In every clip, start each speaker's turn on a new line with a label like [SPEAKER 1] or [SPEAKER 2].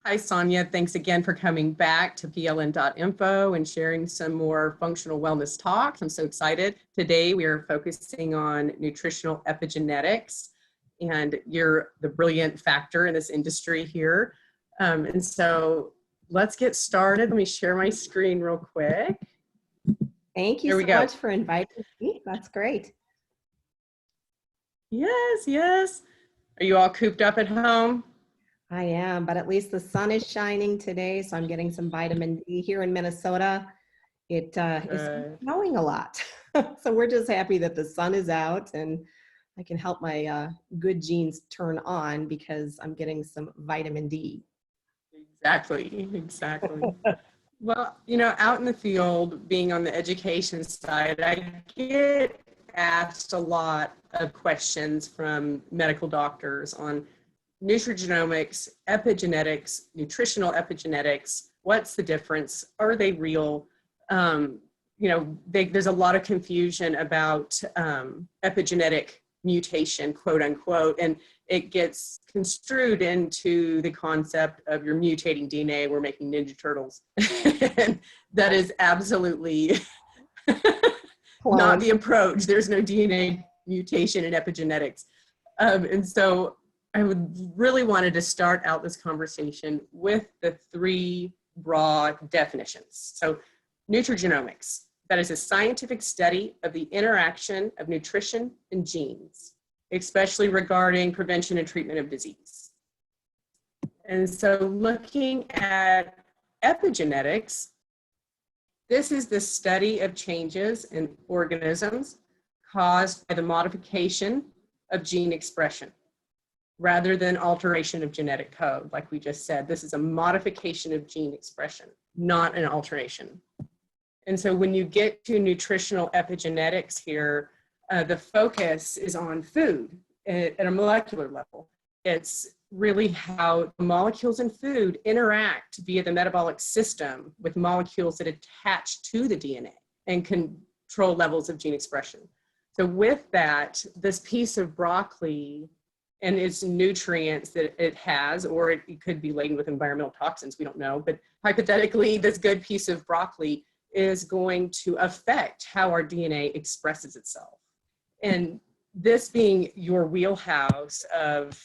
[SPEAKER 1] Hi, Sonja. Thanks again for coming back to pln.info and sharing some more functional wellness talks. I'm so excited. Today, we are focusing on nutritional epigenetics, and you're the brilliant factor in this industry here. And so let's get started. Let me share my screen real quick.
[SPEAKER 2] Thank you so much for inviting me. That's great.
[SPEAKER 1] Yes, yes. Are you all cooped up at home?
[SPEAKER 2] I am, but at least the sun is shining today, so I'm getting some vitamin D here in Minnesota. It is snowing a lot. So we're just happy that the sun is out and I can help my good genes turn on because I'm getting some vitamin D.
[SPEAKER 1] Exactly. Well, you know, out in the field, being on the education side, I get asked a lot of questions from medical doctors on nutrigenomics, epigenetics, nutritional epigenetics. What's the difference? Are they real? There's a lot of confusion about epigenetic mutation, quote unquote, and it gets construed into the concept of you're mutating DNA, we're making Ninja Turtles. And that is absolutely not the approach. There's no DNA mutation in epigenetics. And so I would really wanted to start out this conversation with the three broad definitions. So nutrigenomics, that is a scientific study of the interaction of nutrition and genes, especially regarding prevention and treatment of disease. And so looking at epigenetics, this is the study of changes in organisms caused by the modification of gene expression, rather than alteration of genetic code. Like we just said, this is a modification of gene expression, not an alteration. And so when you get to nutritional epigenetics here, the focus is on food at a molecular level. It's really how molecules in food interact via the metabolic system with molecules that attach to the DNA and control levels of gene expression. So with that, this piece of broccoli and its nutrients that it has, or it could be laden with environmental toxins, we don't know, but hypothetically, this good piece of broccoli is going to affect how our DNA expresses itself. And this being your wheelhouse of,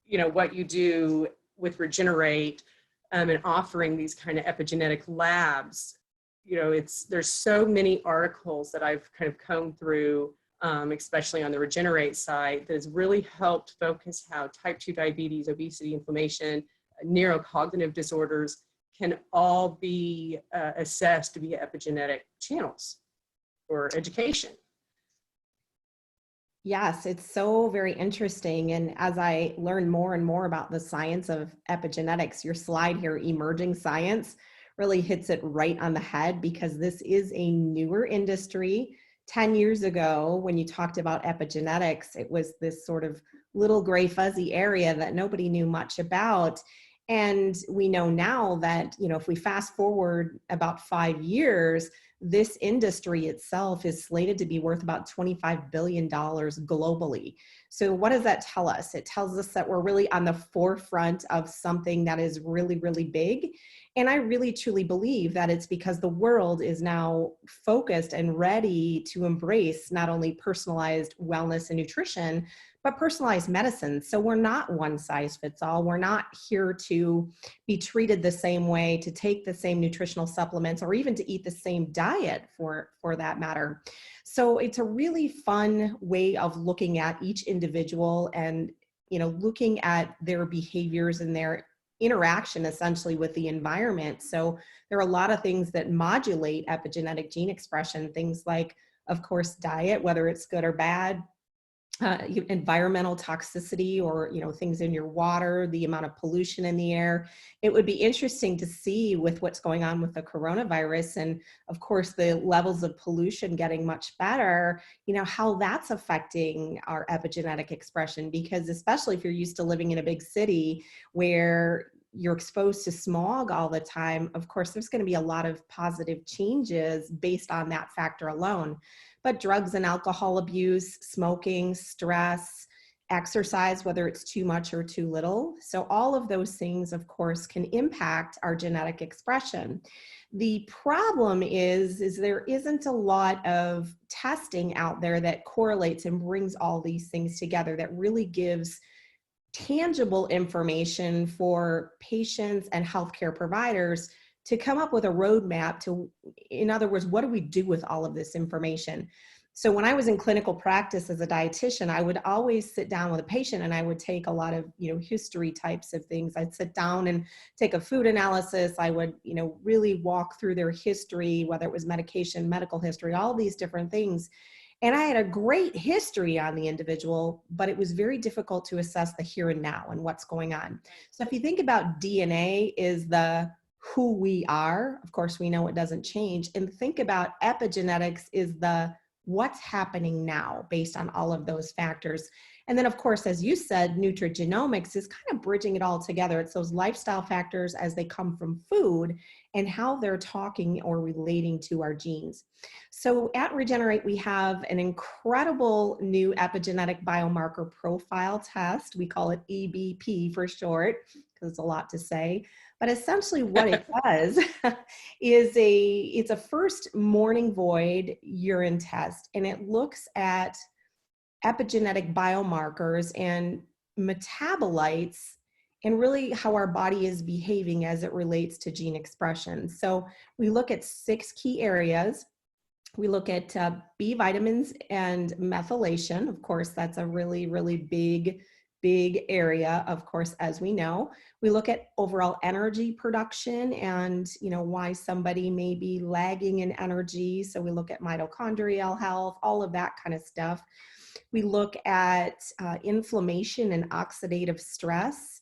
[SPEAKER 1] you know, what you do with Regenerate and offering these kind of epigenetic labs, you know, there's so many articles that I've kind of combed through, especially on the Regenerate side, that has really helped focus how type 2 diabetes, obesity, inflammation, neurocognitive disorders can all be assessed via epigenetic channels for education.
[SPEAKER 2] Yes, it's so very interesting. And as I learn more and more about the science of epigenetics, your slide here, emerging science, really hits it right on the head because this is a newer industry. 10 years ago, when you talked about epigenetics, it was this sort of little gray fuzzy area that nobody knew much about. And we know now that, you know, if we fast forward about 5 years, this industry itself is slated to be worth about $25 billion globally. So what does that tell us? It tells us that we're really on the forefront of something that is really, really big. And I really truly believe that it's because the world is now focused and ready to embrace not only personalized wellness and nutrition, but personalized medicine. So we're not one size fits all. We're not here to be treated the same way, to take the same nutritional supplements, or even to eat the same diet for that matter. So it's a really fun way of looking at each individual and, you know, looking at their behaviors and their interaction essentially with the environment. So there are a lot of things that modulate epigenetic gene expression, things like, of course, diet, whether it's good or bad, environmental toxicity, or, you know, things in your water, the amount of pollution in the air. It would be interesting to see with what's going on with the coronavirus and, of course, the levels of pollution getting much better, you know, how that's affecting our epigenetic expression, because especially if you're used to living in a big city where you're exposed to smog all the time, of course, there's going to be a lot of positive changes based on that factor alone. But drugs and alcohol abuse, smoking, stress, exercise, whether it's too much or too little. So all of those things, of course, can impact our genetic expression. The problem is there isn't a lot of testing out there that correlates and brings all these things together, that really gives tangible information for patients and healthcare providers to come up with a roadmap to, in other words, what do we do with all of this information? So when I was in clinical practice as a dietitian, I would always sit down with a patient and I would take a lot of, history types of things. I'd sit down and take a food analysis. I would, really walk through their history, whether it was medication, medical history, all these different things. And I had a great history on the individual, but it was very difficult to assess the here and now and what's going on. So if you think about DNA is the who we are, of course, we know it doesn't change. And think about epigenetics is the what's happening now based on all of those factors. And then, of course, as you said, nutrigenomics is kind of bridging it all together. It's those lifestyle factors as they come from food and how they're talking or relating to our genes. So at Regenerate, we have an incredible new epigenetic biomarker profile test. We call it EBP for short, because it's a lot to say. But essentially what it does is it's a first morning void urine test, and it looks at epigenetic biomarkers and metabolites and really how our body is behaving as it relates to gene expression. So we look at 6 key areas. We look at B vitamins and methylation. Of course, that's a really, really big area, of course, as we know. We look at overall energy production and, why somebody may be lagging in energy. So we look at mitochondrial health, all of that kind of stuff. We look at inflammation and oxidative stress.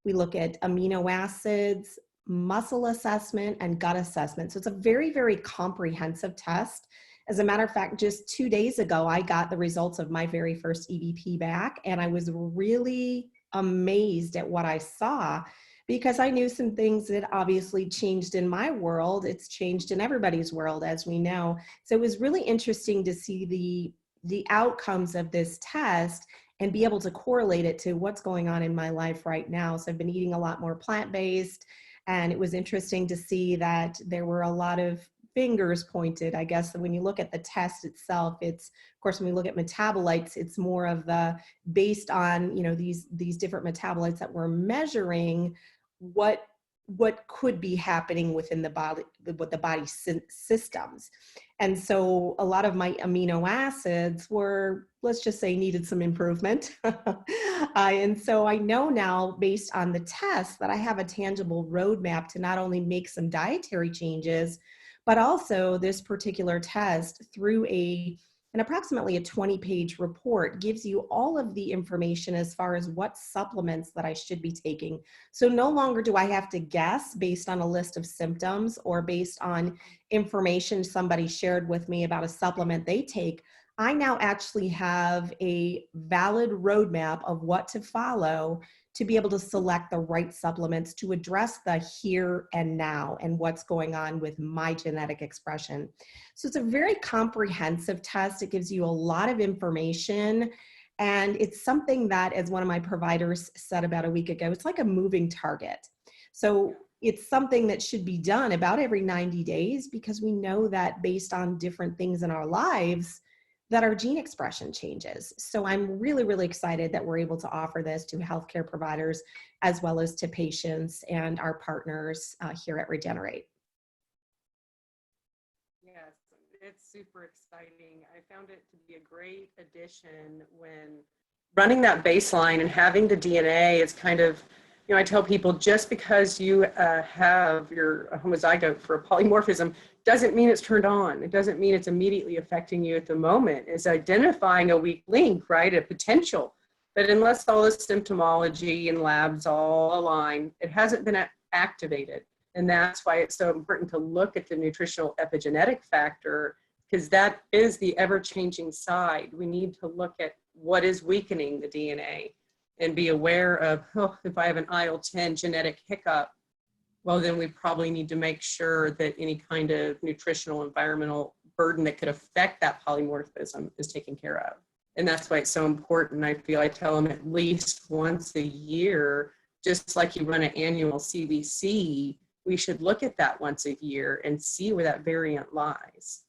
[SPEAKER 2] We look at amino acids, muscle assessment, and gut assessment. So it's a very, very comprehensive test. As a matter of fact, just 2 days ago, I got the results of my very first EBP back, and I was really amazed at what I saw, because I knew some things that obviously changed in my world. It's changed in everybody's world, as we know. So it was really interesting to see the outcomes of this test and be able to correlate it to what's going on in my life right now. So I've been eating a lot more plant-based, and it was interesting to see that there were a lot of fingers pointed, I guess. When you look at the test itself, it's, of course, when we look at metabolites, it's more of the based on, these different metabolites that we're measuring, what could be happening within the body, with the body systems. And so a lot of my amino acids were, let's just say, needed some improvement. And so I know now, based on the test, that I have a tangible roadmap to not only make some dietary changes, but also this particular test, through an approximately a 20-page report, gives you all of the information as far as what supplements that I should be taking. So no longer do I have to guess based on a list of symptoms or based on information somebody shared with me about a supplement they take. I now actually have a valid roadmap of what to follow to be able to select the right supplements to address the here and now and what's going on with my genetic expression. So it's a very comprehensive test. It gives you a lot of information, and it's something that, as one of my providers said about a week ago, it's like a moving target. So it's something that should be done about every 90 days, because we know that based on different things in our lives, that our gene expression changes. So I'm really, really excited that we're able to offer this to healthcare providers as well as to patients and our partners here at Regenerate.
[SPEAKER 1] Yes, it's super exciting. I found it to be a great addition when running that baseline and having the DNA is kind of, I tell people, just because you have your homozygote for a polymorphism doesn't mean it's turned on. It doesn't mean it's immediately affecting you at the moment. It's identifying a weak link, right? A potential. But unless all the symptomology and labs all align, it hasn't been activated. And that's why it's so important to look at the nutritional epigenetic factor, because that is the ever-changing side. We need to look at what is weakening the DNA and be aware of, if I have an IL-10 genetic hiccup, well, then we probably need to make sure that any kind of nutritional environmental burden that could affect that polymorphism is taken care of. And that's why it's so important. I feel I tell them at least once a year, just like you run an annual CBC, we should look at that once a year and see where that variant lies.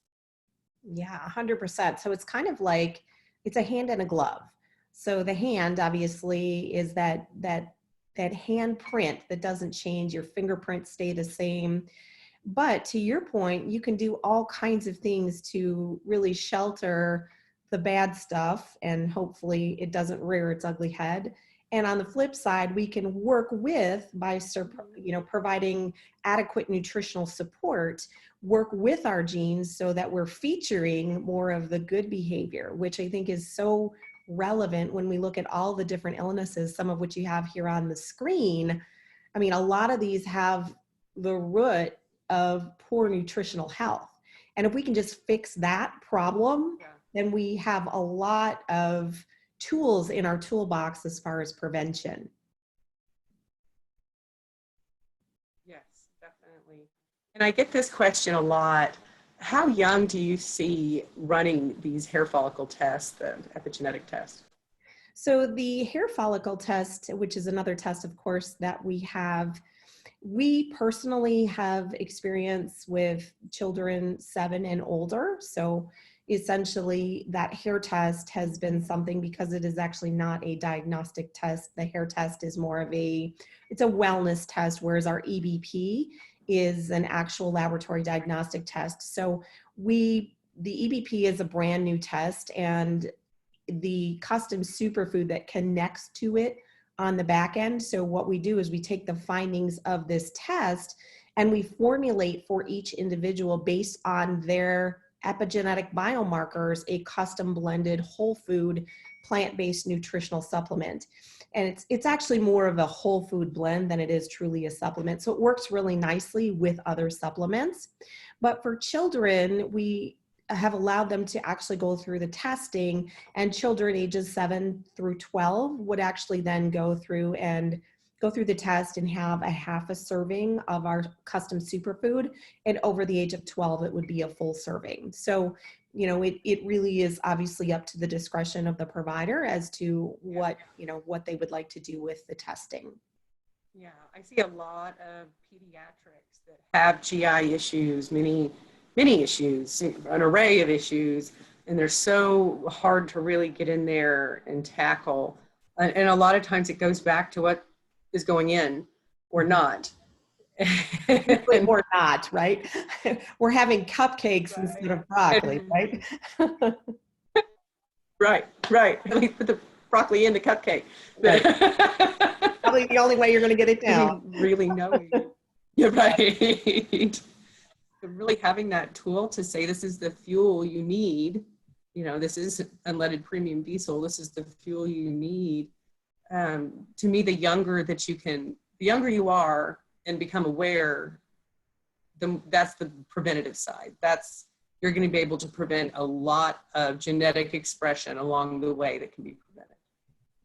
[SPEAKER 2] Yeah, 100%. So it's kind of like it's a hand and a glove. So the hand obviously is that hand print that doesn't change. Your fingerprints stay the same. But to your point, you can do all kinds of things to really shelter the bad stuff, and hopefully it doesn't rear its ugly head. And on the flip side, we can work with by providing adequate nutritional support, work with our genes so that we're featuring more of the good behavior, which I think is so relevant when we look at all the different illnesses, some of which you have here on the screen. I mean, a lot of these have the root of poor nutritional health. And if we can just fix that problem, then we have a lot of tools in our toolbox as far as prevention.
[SPEAKER 1] Yes, definitely. And I get this question a lot. How young do you see running these hair follicle tests, the epigenetic test?
[SPEAKER 2] So the hair follicle test, which is another test, of course, that we personally have experience with children 7 and older. So essentially that hair test has been something, because it is actually not a diagnostic test. The hair test is more of it's a wellness test, whereas our EBP is an actual laboratory diagnostic test. So the EBP is a brand new test, and the custom superfood that connects to it on the back end. So what we do is we take the findings of this test and we formulate for each individual, based on their epigenetic biomarkers, a custom blended whole food plant-based nutritional supplement. And it's actually more of a whole food blend than it is truly a supplement. So it works really nicely with other supplements. But for children, we have allowed them to actually go through the testing, and children ages 7 through 12 would actually then go through the test and have a half a serving of our custom superfood. And over the age of 12, it would be a full serving. So, it really is obviously up to the discretion of the provider as to what they would like to do with the testing.
[SPEAKER 1] Yeah, I see a lot of pediatrics that have GI issues, many issues, an array of issues, and they're so hard to really get in there and tackle. And a lot of times it goes back to what is going in or not.
[SPEAKER 2] Or not, right? We're having cupcakes instead of broccoli, right?
[SPEAKER 1] Right. At least put the broccoli in the cupcake.
[SPEAKER 2] Right. Probably the only way you're going to get it down.
[SPEAKER 1] Really knowing. You're right. So really having that tool to say, this is the fuel you need. This is unleaded premium diesel. This is the fuel you need. To me, the younger you are and become aware, that's the preventative side. You're going to be able to prevent a lot of genetic expression along the way that can be prevented.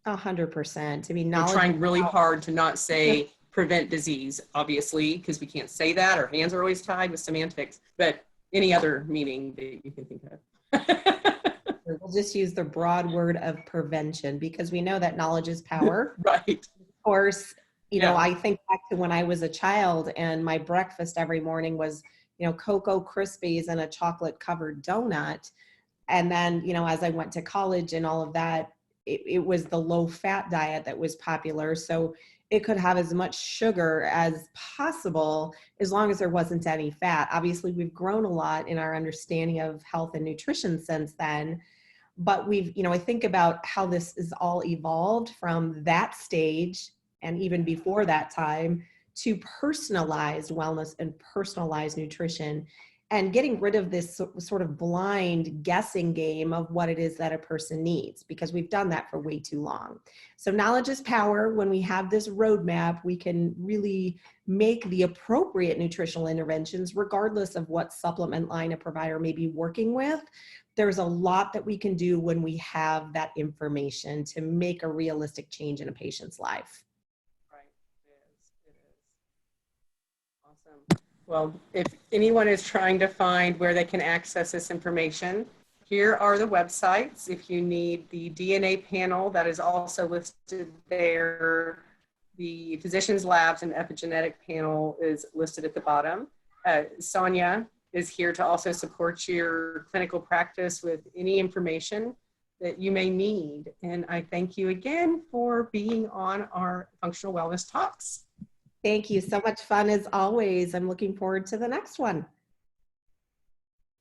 [SPEAKER 2] 100%. I mean,
[SPEAKER 1] we're trying really hard to not say prevent disease, obviously, because we can't say that. Our hands are always tied with semantics, but any other meaning that you can think of.
[SPEAKER 2] We'll just use the broad word of prevention, because we know that knowledge is power.
[SPEAKER 1] Right.
[SPEAKER 2] Of course, I think back to when I was a child and my breakfast every morning was, Cocoa Krispies and a chocolate covered donut. And then, as I went to college and all of that, it was the low fat diet that was popular. So it could have as much sugar as possible as long as there wasn't any fat. Obviously, we've grown a lot in our understanding of health and nutrition since then. But I think about how this is all evolved from that stage and even before that time to personalized wellness and personalized nutrition, and getting rid of this sort of blind guessing game of what it is that a person needs, because we've done that for way too long. So knowledge is power. When we have this roadmap, we can really make the appropriate nutritional interventions regardless of what supplement line a provider may be working with. There's a lot that we can do when we have that information to make a realistic change in a patient's life.
[SPEAKER 1] Right, it is. Awesome. Well, if anyone is trying to find where they can access this information, here are the websites. If you need the DNA panel, that is also listed there. The physician's labs and epigenetic panel is listed at the bottom. Sonja is here to also support your clinical practice with any information that you may need. And I thank you again for being on our Functional Wellness Talks.
[SPEAKER 2] Thank you. So much fun as always. I'm looking forward to the next one.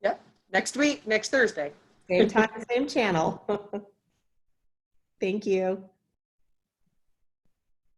[SPEAKER 1] Yep. Next week, next Thursday.
[SPEAKER 2] Same time, same channel. Thank you.